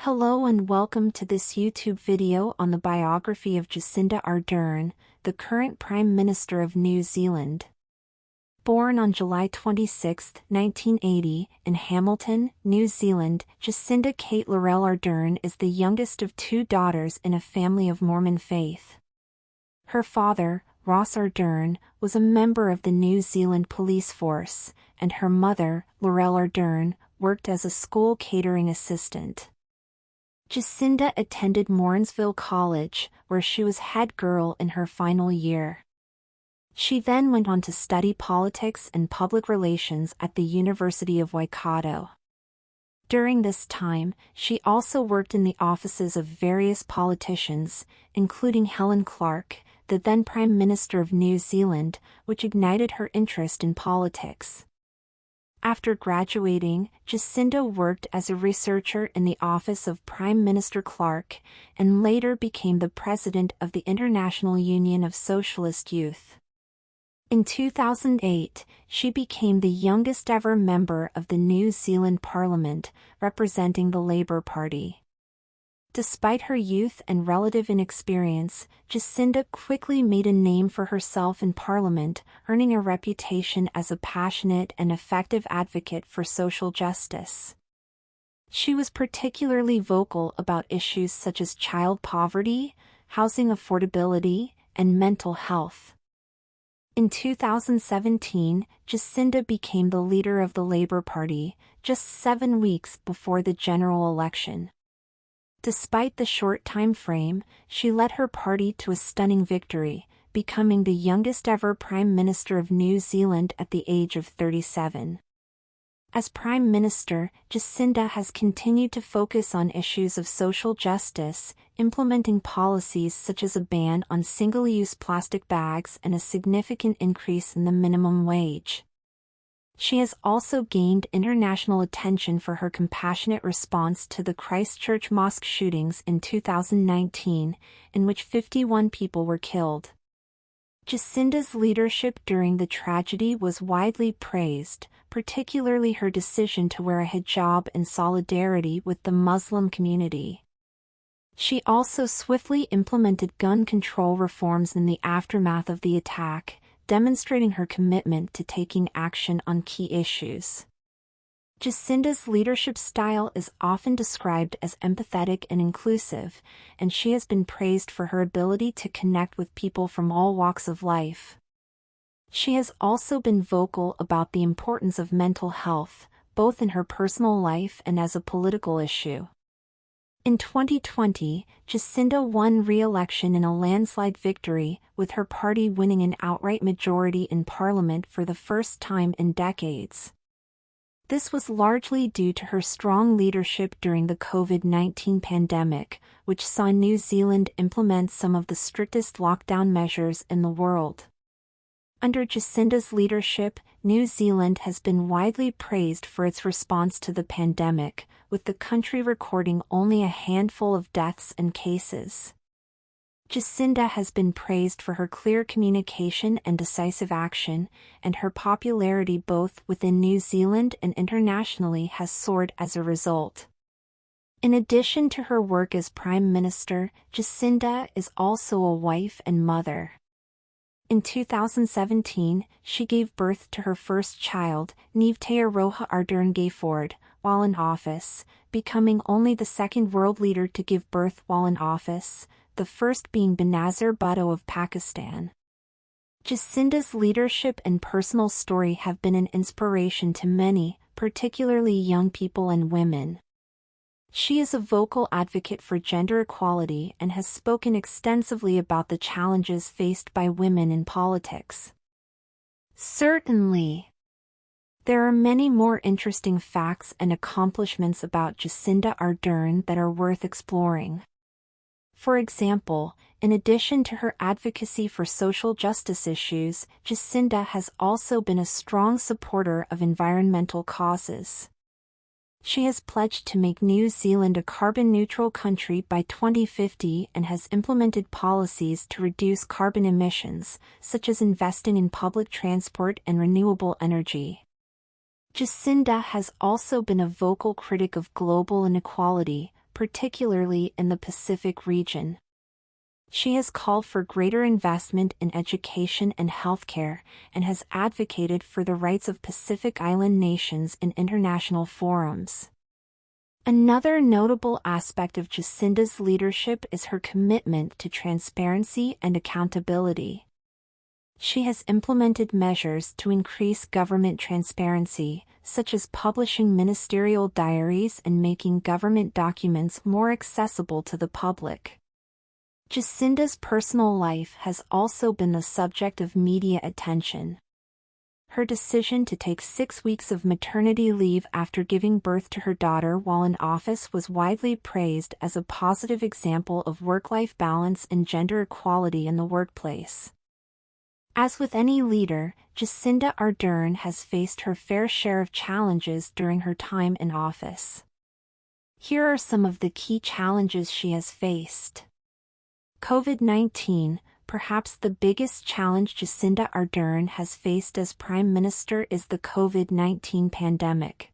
Hello and welcome to this YouTube video on the biography of Jacinda Ardern, the current Prime Minister of New Zealand. Born on July 26, 1980, in Hamilton, New Zealand, Jacinda Kate Laurel Ardern is the youngest of two daughters in a family of Mormon faith. Her father, Ross Ardern, was a member of the New Zealand police force, and her mother, Laurel Ardern, worked as a school catering assistant. Jacinda attended Morrinsville College, where she was head girl in her final year. She then went on to study politics and public relations at the University of Waikato. During this time, she also worked in the offices of various politicians, including Helen Clark, the then Prime Minister of New Zealand, which ignited her interest in politics. After graduating, Jacinda worked as a researcher in the office of Prime Minister Clark, and later became the president of the International Union of Socialist Youth. In 2008, she became the youngest ever member of the New Zealand Parliament, representing the Labour Party. Despite her youth and relative inexperience, Jacinda quickly made a name for herself in Parliament, earning a reputation as a passionate and effective advocate for social justice. She was particularly vocal about issues such as child poverty, housing affordability, and mental health. In 2017, Jacinda became the leader of the Labour Party, just 7 weeks before the general election. Despite the short time frame, she led her party to a stunning victory, becoming the youngest ever Prime Minister of New Zealand at the age of 37. As Prime Minister, Jacinda has continued to focus on issues of social justice, implementing policies such as a ban on single-use plastic bags and a significant increase in the minimum wage. She has also gained international attention for her compassionate response to the Christchurch mosque shootings in 2019, in which 51 people were killed. Jacinda's leadership during the tragedy was widely praised, particularly her decision to wear a hijab in solidarity with the Muslim community. She also swiftly implemented gun control reforms in the aftermath of the attack, demonstrating her commitment to taking action on key issues. Jacinda's leadership style is often described as empathetic and inclusive, and she has been praised for her ability to connect with people from all walks of life. She has also been vocal about the importance of mental health, both in her personal life and as a political issue. In 2020, Jacinda won re-election in a landslide victory, with her party winning an outright majority in Parliament for the first time in decades. This was largely due to her strong leadership during the COVID-19 pandemic, which saw New Zealand implement some of the strictest lockdown measures in the world. Under Jacinda's leadership, New Zealand has been widely praised for its response to the pandemic, with the country recording only a handful of deaths and cases. Jacinda has been praised for her clear communication and decisive action, and her popularity both within New Zealand and internationally has soared as a result. In addition to her work as Prime Minister, Jacinda is also a wife and mother. In 2017, she gave birth to her first child, Thier Ardern Gafford, while in office, becoming only the second world leader to give birth while in office, the first being Benazir Bhutto of Pakistan. Jacinda's leadership and personal story have been an inspiration to many, particularly young people and women. She is a vocal advocate for gender equality and has spoken extensively about the challenges faced by women in politics. Certainly, there are many more interesting facts and accomplishments about Jacinda Ardern that are worth exploring. For example, in addition to her advocacy for social justice issues, Jacinda has also been a strong supporter of environmental causes. She has pledged to make New Zealand a carbon-neutral country by 2050 and has implemented policies to reduce carbon emissions, such as investing in public transport and renewable energy. Jacinda has also been a vocal critic of global inequality, particularly in the Pacific region. She has called for greater investment in education and healthcare, and has advocated for the rights of Pacific Island nations in international forums. Another notable aspect of Jacinda's leadership is her commitment to transparency and accountability. She has implemented measures to increase government transparency, such as publishing ministerial diaries and making government documents more accessible to the public. Jacinda's personal life has also been the subject of media attention. Her decision to take 6 weeks of maternity leave after giving birth to her daughter while in office was widely praised as a positive example of work-life balance and gender equality in the workplace. As with any leader, Jacinda Ardern has faced her fair share of challenges during her time in office. Here are some of the key challenges she has faced. COVID-19. Perhaps the biggest challenge Jacinda Ardern has faced as Prime Minister is the COVID-19 pandemic.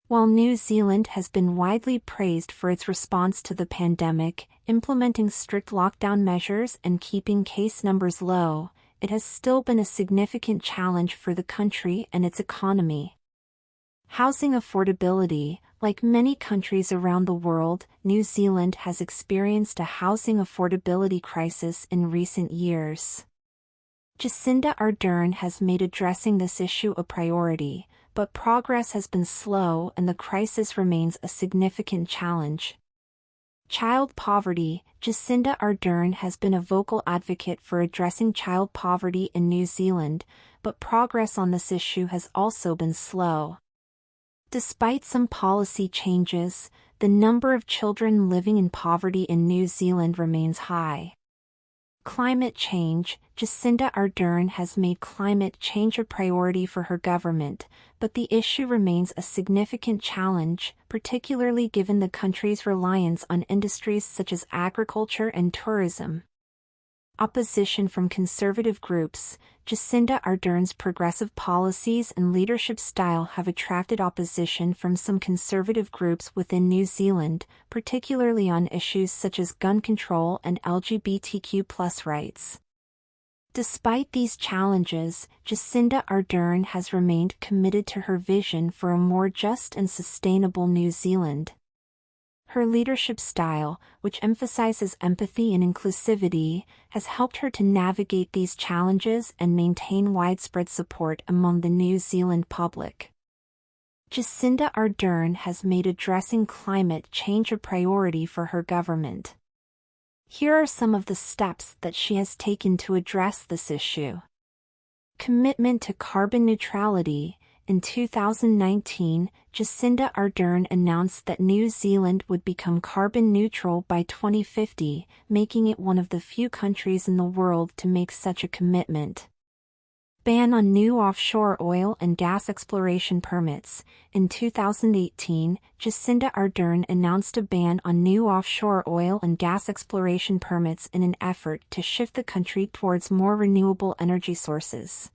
While New Zealand has been widely praised for its response to the pandemic, implementing strict lockdown measures and keeping case numbers low, it has still been a significant challenge for the country and its economy. Housing affordability. Like many countries around the world, New Zealand has experienced a housing affordability crisis in recent years. Jacinda Ardern has made addressing this issue a priority, but progress has been slow and the crisis remains a significant challenge. Child poverty. Jacinda Ardern has been a vocal advocate for addressing child poverty in New Zealand, but progress on this issue has also been slow. Despite some policy changes, the number of children living in poverty in New Zealand remains high. Climate change. Jacinda Ardern has made climate change a priority for her government, but the issue remains a significant challenge, particularly given the country's reliance on industries such as agriculture and tourism. Opposition from conservative groups. Jacinda Ardern's progressive policies and leadership style have attracted opposition from some conservative groups within New Zealand, particularly on issues such as gun control and LGBTQ+ rights. Despite these challenges, Jacinda Ardern has remained committed to her vision for a more just and sustainable New Zealand. Her leadership style, which emphasizes empathy and inclusivity, has helped her to navigate these challenges and maintain widespread support among the New Zealand public. Jacinda Ardern has made addressing climate change a priority for her government. Here are some of the steps that she has taken to address this issue. Commitment to carbon neutrality. In 2019, Jacinda Ardern announced that New Zealand would become carbon neutral by 2050, making it one of the few countries in the world to make such a commitment. Ban on new offshore oil and gas exploration permits. In 2018, Jacinda Ardern announced a ban on new offshore oil and gas exploration permits in an effort to shift the country towards more renewable energy sources.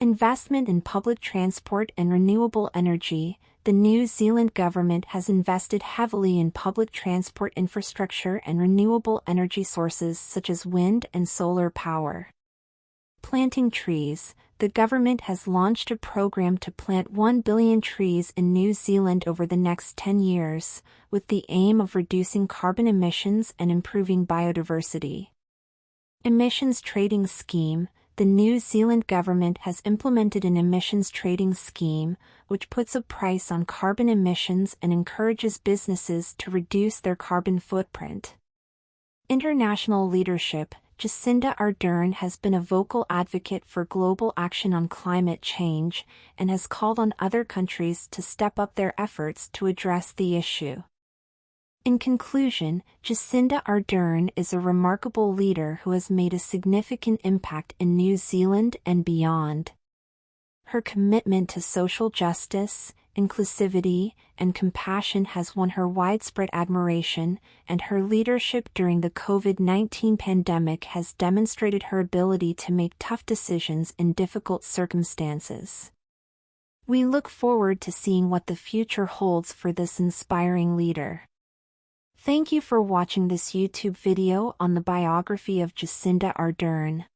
Investment in public transport and renewable energy. The New Zealand government has invested heavily in public transport infrastructure and renewable energy sources such as wind and solar power. Planting trees. The government has launched a program to plant 1 billion trees in New Zealand over the next 10 years, with the aim of reducing carbon emissions and improving biodiversity. Emissions trading scheme. The New Zealand government has implemented an emissions trading scheme, which puts a price on carbon emissions and encourages businesses to reduce their carbon footprint. International leadership. Jacinda Ardern has been a vocal advocate for global action on climate change, and has called on other countries to step up their efforts to address the issue. In conclusion, Jacinda Ardern is a remarkable leader who has made a significant impact in New Zealand and beyond. Her commitment to social justice, inclusivity, and compassion has won her widespread admiration, and her leadership during the COVID-19 pandemic has demonstrated her ability to make tough decisions in difficult circumstances. We look forward to seeing what the future holds for this inspiring leader. Thank you for watching this YouTube video on the biography of Jacinda Ardern.